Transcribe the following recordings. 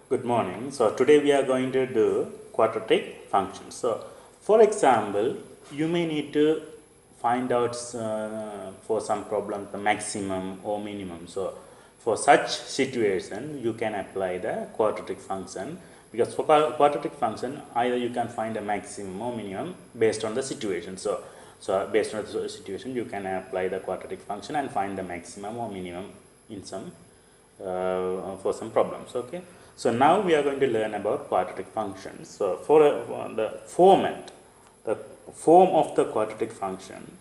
Good morning. So today we are going to do quadratic functions. So for example, you may need to find out for some problem the maximum or minimum. So for such situation, you can apply the quadratic function, because for quadratic function either you can find a maximum or minimum based on the situation. So based on the situation, you can apply the quadratic function and find the maximum or minimum in some for some problems. Okay, so now we are going to learn about quadratic functions. So for the format, the form of the quadratic function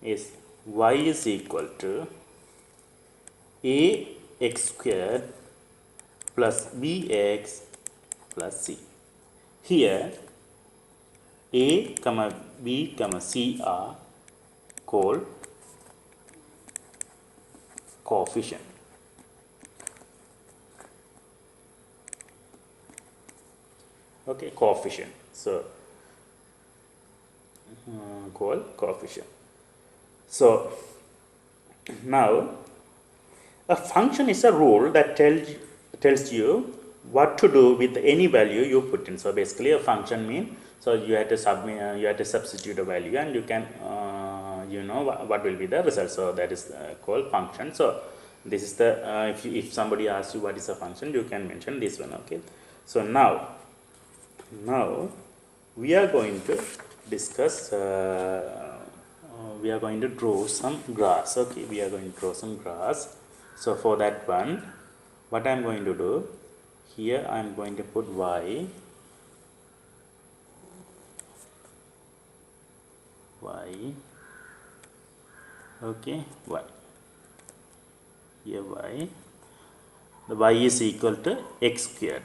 is y is equal to ax squared plus bx plus c. Here a comma b comma c are called coefficient. Okay, coefficient. So called coefficient. So now a function is a rule that tells you what to do with any value you put in. So basically a function means, so you have to substitute a value and you can you know what will be the result. So that is called function. So this is the if somebody asks you what is a function, you can mention this one. Okay, so now we are going to discuss we are going to draw some graphs. Okay, we are going to draw some graphs. So for that one, what I am going to do, here I am going to put y, okay, y, here y, the y is equal to x squared.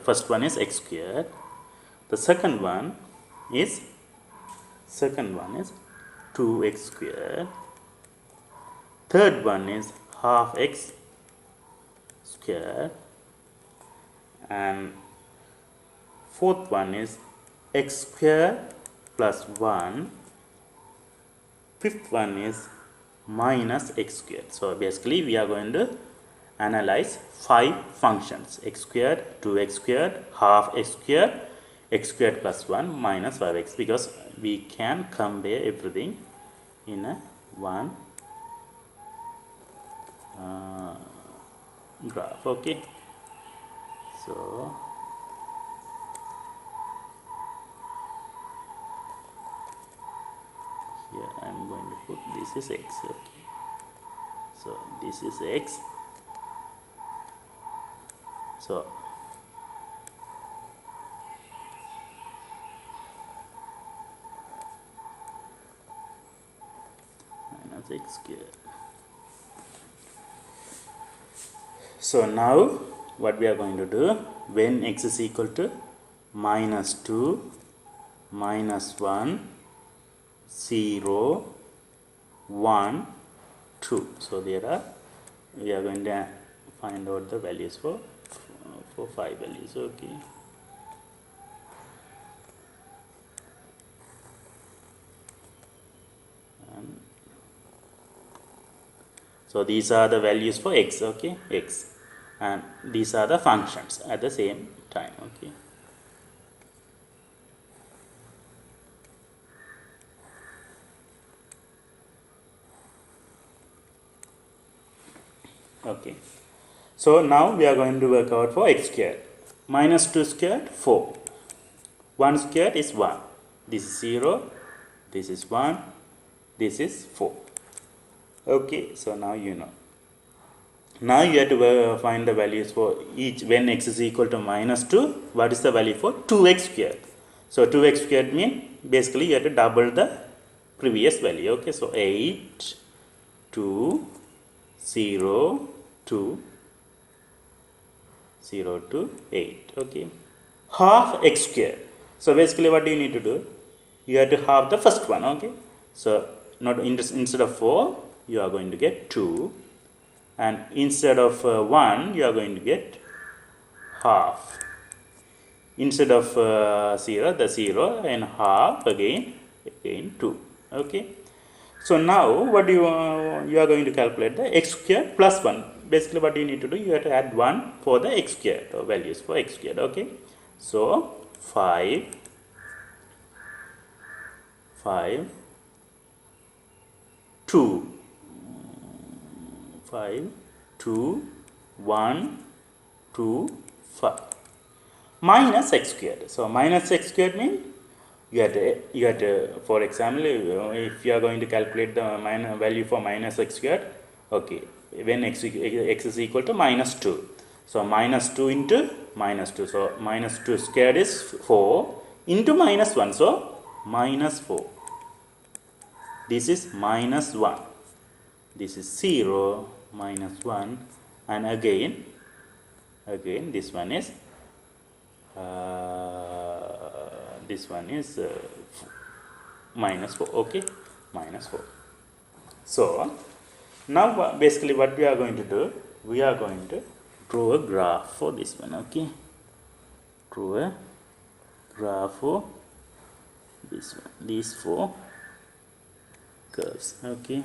First one is x squared, the second one is 2x squared, third one is half x squared, and fourth one is x squared plus 1, fifth one is minus x squared. So basically we are going to analyze 5 functions: x squared, 2x squared, half x squared plus 1, minus 5x, because we can compare everything in a one graph. Okay, so here I am going to put this is x. Okay, so this is x. So minus x squared. So now what we are going to do, when x is equal to minus 2, minus 1, 0, 1, 2. So there are, we are going to find out the values for 5 values. Okay. So these are the values for x. Okay, x, and these are the functions at the same time. Okay, okay, so now we are going to work out for x squared. Minus 2 squared, 4, 1 squared is 1, this is 0, this is 1, this is 4. Okay, so now you know. Now you have to find the values for each. When x is equal to minus 2, what is the value for 2x squared? So 2x squared means basically you have to double the previous value. Okay, so 8, 2, 0, 2, 0 to 8. Okay, half x squared. So basically what do you need to do? You have to halve the first one. Okay, so not instead of 4, you are going to get 2, and instead of 1 you are going to get half. Instead of 0, the 0, and half again 2. Okay, So now what you are going to calculate the x squared plus 1. Basically what you need to do, you have to add 1 for the x squared, or values for x squared. Okay, so 5 2 5 2 1 2 5 minus x squared. So minus x squared means you have to, for example, if you are going to calculate the value for minus x squared, okay, when x is equal to minus 2, so minus 2 into minus 2, so minus 2 squared is 4 into minus 1, so minus 4. This is minus 1, this is 0 minus 1, and again this one is minus 4. Okay, minus 4. So now basically what we are going to do, we are going to draw a graph for this one. Okay, draw a graph for this one, these 4 curves. Okay,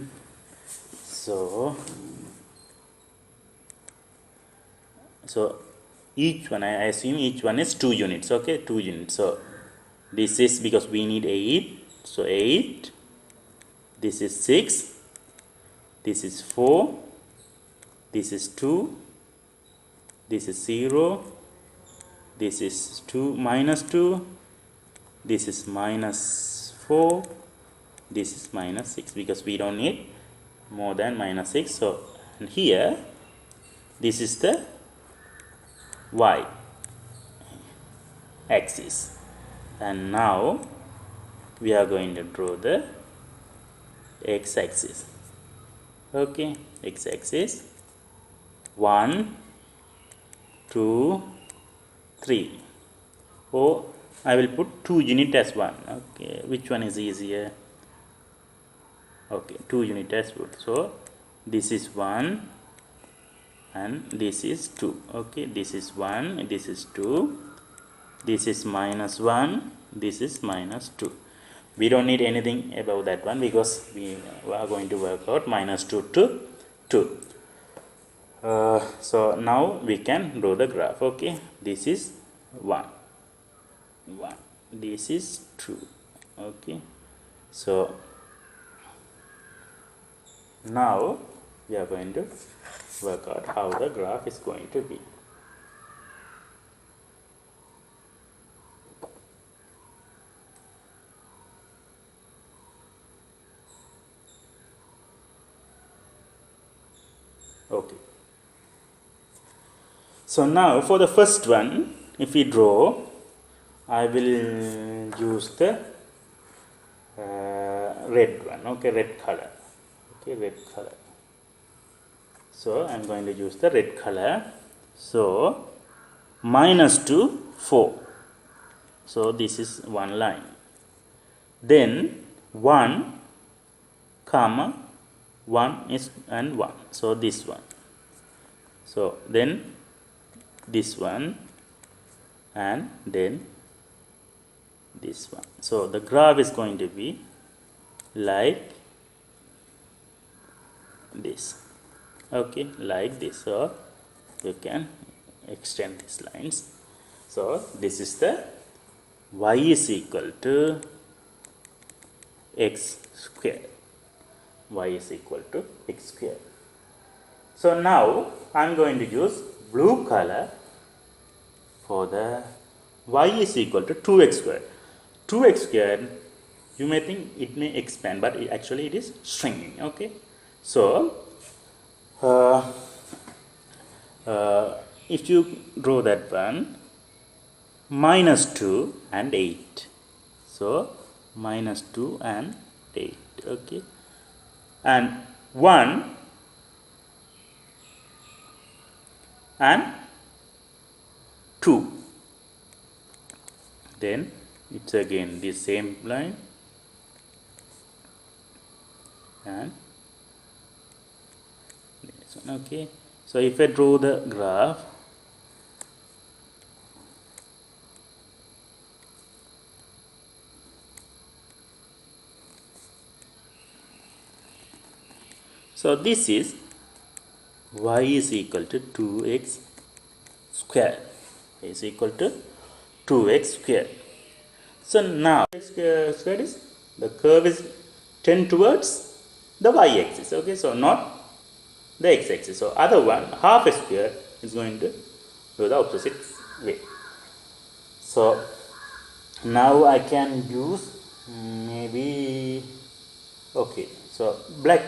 so each one, I assume each one is 2 units. Okay, 2 units. So this is because we need 8, so 8, this is 6, this is 4, this is 2, this is 0, this is 2 minus 2, this is minus 4, this is minus 6, because we don't need more than minus 6. So and here this is the y axis, and now we are going to draw the x axis. Okay, x axis 1 2 3, or I will put 2 unit as 1. Okay, which one is easier? Okay, 2 unit as 1. So this is 1 and this is 2. Okay, this is 1, this is 2, this is minus 1, this is minus 2. We don't need anything above that one because we are going to work out minus 2 to 2. So now we can draw the graph. Okay, this is 1, this is 2. Okay, so now we are going to work out how the graph is going to be. Okay, so now for the first one, if we draw, I will use the red one. Okay, red color. Okay, red color. So I am going to use the red color. So minus 2 4, so this is one line, then 1 comma 1 is and 1, so this one, so then this one, and then this one. So the graph is going to be like this. Okay, like this. So you can extend these lines. So this is the y is equal to x square. Y is equal to x square. So now I am going to use blue color for the y is equal to 2x squared. 2x squared, you may think it may expand, but actually it is shrinking. Okay, so if you draw that one, minus 2 and 8, so minus 2 and 8. Okay, and 1 and 2, then it's again the same line, and this one. Okay, so if I draw the graph, So this is y is equal to 2x square. Y is equal to 2x square. So now x square is the curve is tend towards the y-axis. Okay, so not the x-axis. So other one half a square is going to do the opposite way. So now I can use maybe okay. So black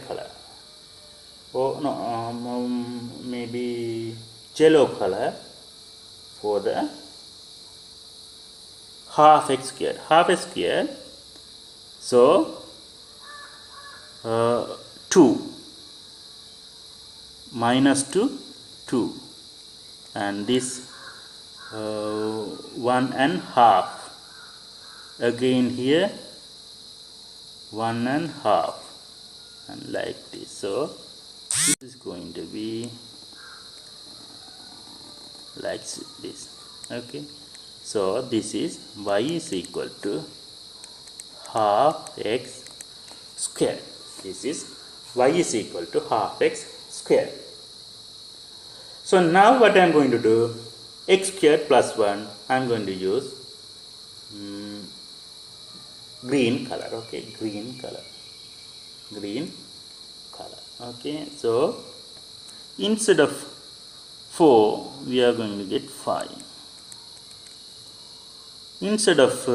color. Oh no, maybe yellow color for the half x square. Half a square. So 2 minus 2 and this 1.5 again here 1.5 and like this. So this is going to be like this. Okay, so this is y is equal to half x square. This is y is equal to half x square. So now what I am going to do, x squared plus 1, I am going to use green color. Okay, green color. Okay, so instead of 4 we are going to get 5. Instead of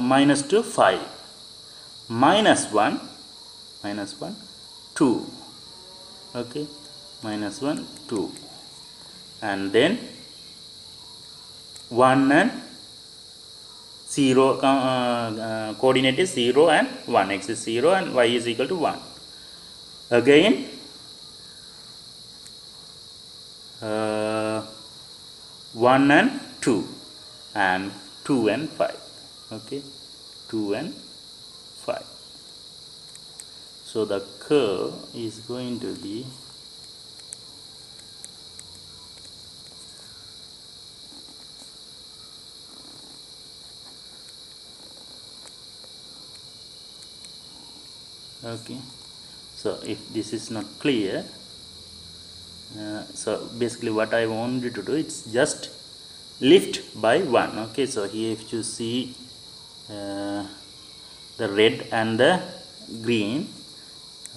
minus 2, 5. Minus 1 2. Okay, minus 1 2 and then 1 and 0 coordinate is 0 and 1, x is 0 and y is equal to 1. Again 1 and 2 and 2 and 5. Okay, 2 and 5. So the curve is going to be okay. So if this is not clear, so basically what I want you to do, it's just lift by 1. Okay, so here if you see the red and the green,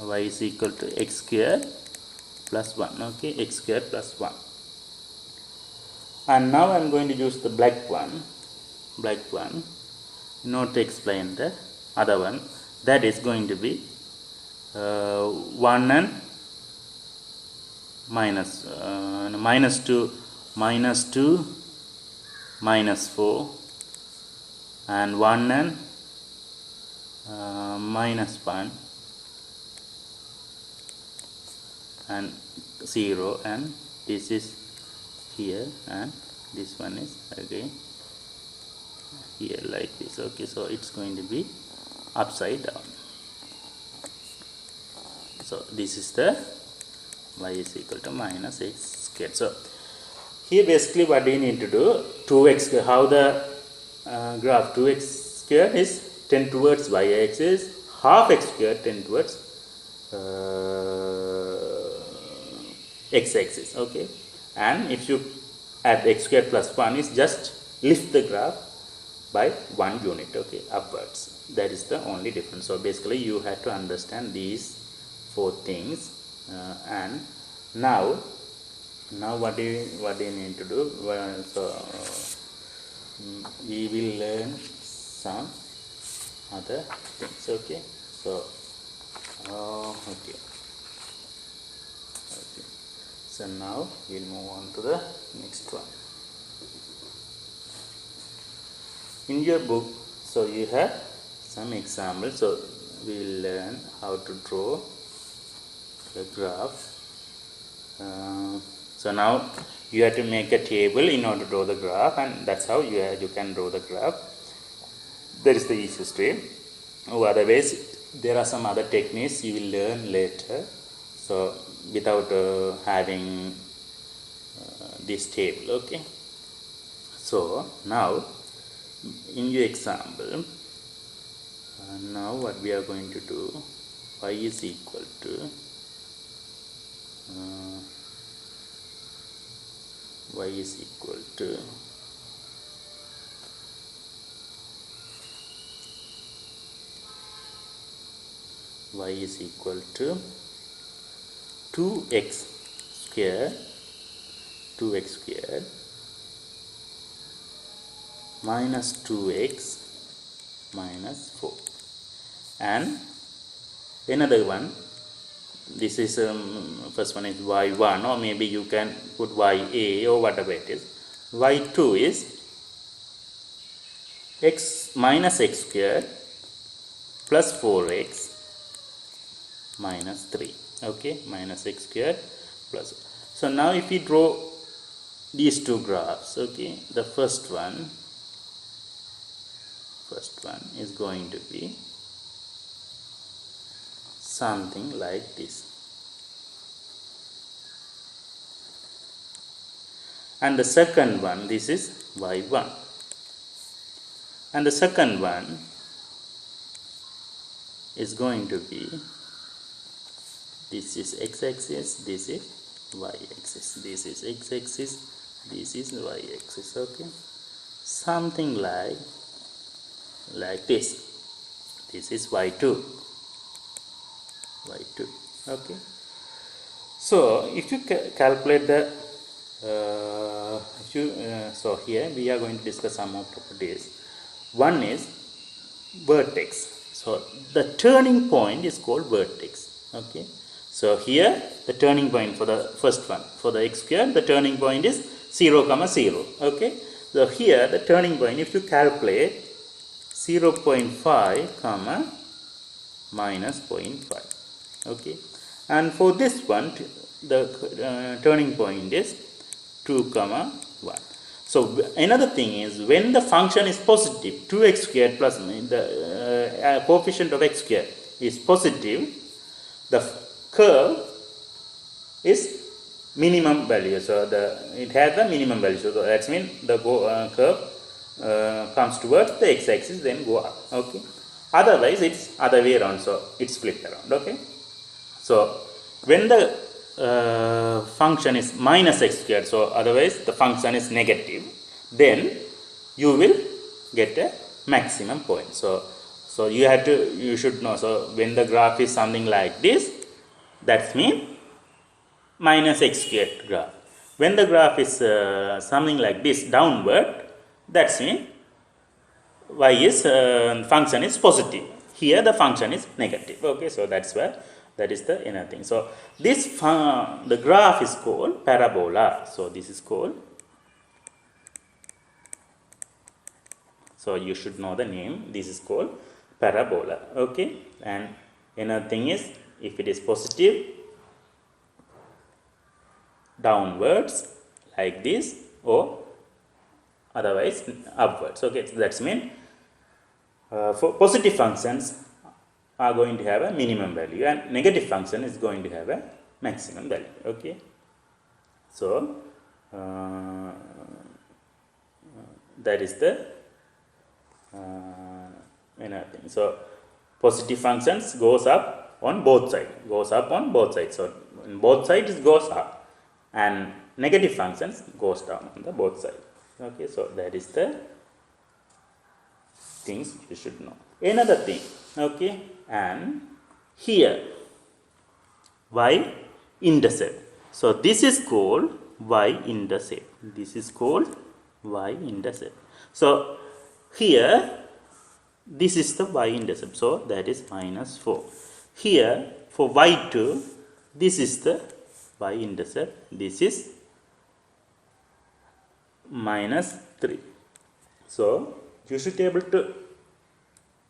y is equal to x square plus 1. Okay, x square plus 1. And now I am going to use the black one in order to explain the other one. That is going to be 1 and minus 2 minus 4 and 1 and minus 1 and 0 and this is here and this one is again here like this. Okay, so it's going to be upside down. So this is the y is equal to minus x squared. So here basically what we need to do, 2x squared, how the graph 2x squared is tend towards y-axis, half x squared tend towards x-axis. Okay, and if you add x squared plus 1 is just lift the graph by 1 unit. Okay, upwards. That is the only difference. So basically you have to understand these 4 things and now what do you need to do? So we will learn some other things. Okay, so okay, so now we'll move on to the next one. In your book, so you have some examples. So we will learn how to draw the graph. So now you have to make a table in order to draw the graph, and that's how you can draw the graph. That is the easiest way. Or otherwise, there are some other techniques you will learn later. So without having this table. Okay. So now in your example, now what we are going to do, y is equal to y is equal to y is equal to 2x squared minus 2x minus 4, and another one, this is first one is y1, or maybe you can put ya or whatever it is. Y2 is x minus x squared plus 4x minus 3. Okay, minus x squared plus. So now if we draw these two graphs, okay, the first one is going to be something like this, and the second one, this is y1, and the second one is going to be, this is x-axis, this is y-axis, this is x-axis, this is y-axis. Okay, something like this. This is y2. Okay, so if you calculate the so here we are going to discuss some more properties. One is vertex. So the turning point is called vertex. Okay, so here the turning point for the first one, for the x squared, the turning point is 0, 0. Okay, so here the turning point, if you calculate 0.5 comma minus 0.5. Okay, and for this one the turning point is 2, 1. So another thing is, when the function is positive, 2x squared plus the coefficient of x squared is positive, the curve is minimum value. So it has the minimum value. So that means the curve comes towards the x-axis, then go up. Okay. Otherwise, it's other way around. So it's flipped around. Okay. So when the function is minus x squared, so otherwise the function is negative, then you will get a maximum point. So you should know. So when the graph is something like this, that means minus x squared graph. When the graph is something like this, downward, that means y is function is positive. Here the function is negative. Okay, so that's where that is the inner thing. So this the graph is called parabola. So this is called. So you should know the name. This is called parabola. Okay, and another thing is, if it is positive, downwards like this, or otherwise upwards. Okay, so that's mean for positive functions are going to have a minimum value, and negative function is going to have a maximum value. Okay, so that is the another thing. So positive functions goes up on both sides, so on both sides it goes up, and negative functions goes down on the both sides. Okay, so that is the things you should know. Another thing, okay, and here y-intercept. So this is called y-intercept. This is called y-intercept. So here this is the y-intercept. So that is minus 4. Here for y2, this is the y-intercept. This is minus 3. So you should be able to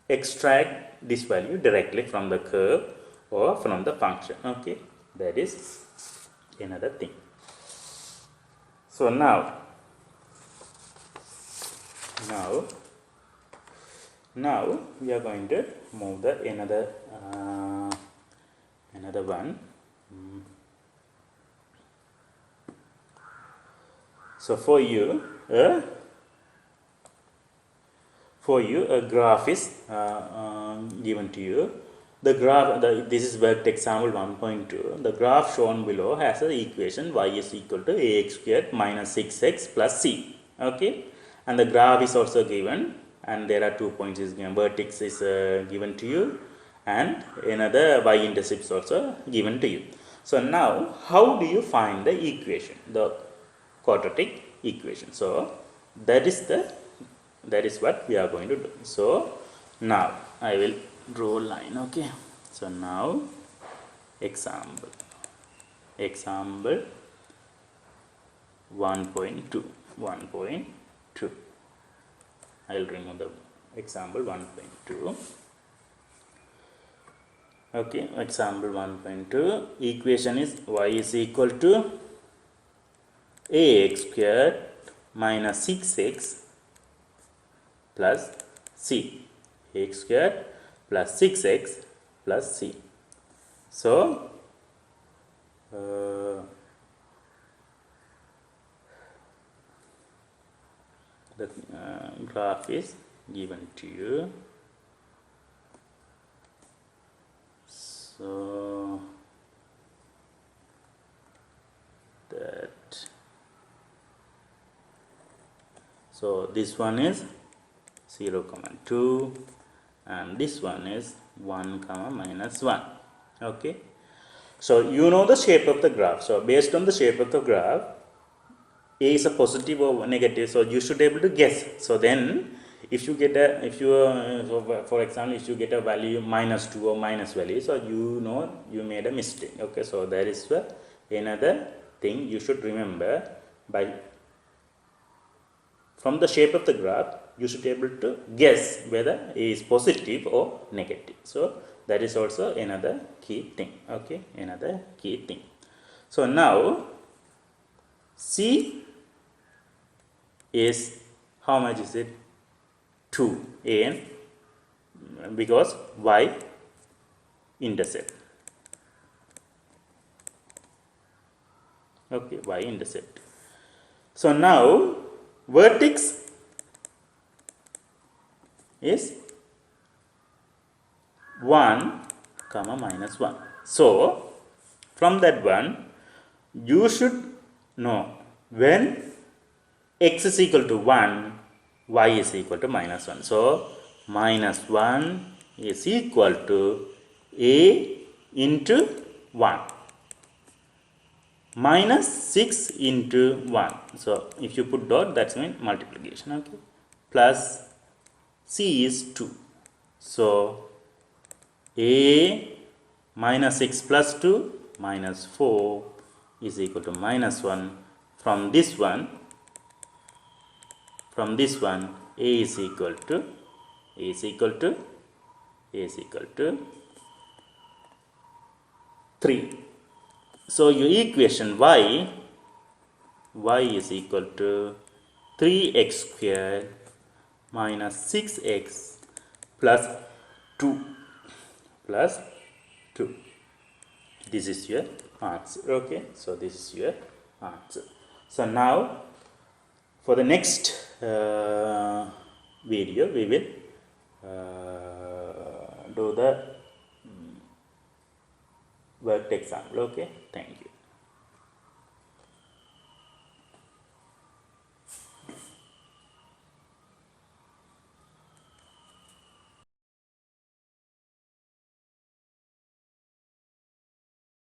extract this value directly from the curve or from the function. Okay, that is another thing. So now we are going to move the another one. So for you a graph is given to you, the graph, this is worked example 1.2. The graph shown below has an equation y is equal to ax squared minus 6x plus c. Okay, and the graph is also given, and there are 2 points is given. Vertex is given to you, and another y-intercept is also given to you. So now, how do you find the equation, the quadratic equation? So that is what we are going to do. So now I will draw a line. Okay, so now example 1.2 I will remove the example 1.2. Okay, example 1.2, equation is y is equal to ax squared minus 6x plus c. Ax squared plus 6x plus c. So the graph is given to you. So this one is 0, 2, and this one is 1, minus 1. Okay, so you know the shape of the graph. So based on the shape of the graph, a is a positive or negative, so you should be able to guess. So then if you get a, so for example, if you get a value minus 2 or minus value, so you know you made a mistake. Okay, so there is another thing you should remember. From the shape of the graph, you should be able to guess whether a is positive or negative. So that is also another key thing. Okay, another key thing. So now C is, how much is it? 2, and because y intercept. Okay, y intercept. So now vertex is 1, minus 1. So from that one, you should know when x is equal to 1, y is equal to minus 1. So minus 1 is equal to a into 1 minus 6 into 1. So if you put dot, that's mean multiplication. Okay, plus c is 2. So a minus 6 plus 2 minus 4 is equal to minus 1. From this one, a is equal to 3. So your equation y is equal to 3x squared minus 6x plus 2 This is your answer. Okay, so this is your answer. So now for the next video, we will do the worked example. Okay, thank you.